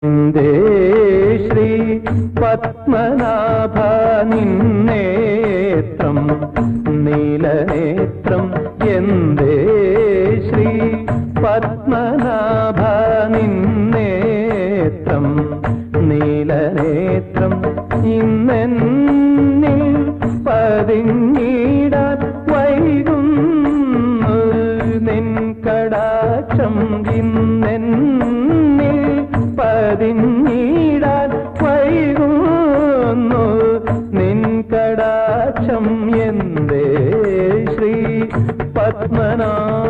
എന്തേ ശ്രീ പത്മനാഭ നിന്നേത്രം നീലനേത്രം എന്തേ ശ്രീ പത്മനാഭ നിന്നേത്രം നീലനേത്രം ഇന്നെന്നിൽ പതിഞ്ഞിടാൻ വൈകുന്നു നിൻ കടാക്ഷം ഇന്നെന്നിൽ പതിഞ്ഞിടാൻ വൈകുന്നു നിൻ കടാക്ഷം എന്തേ ശ്രീ പത്മനാഭ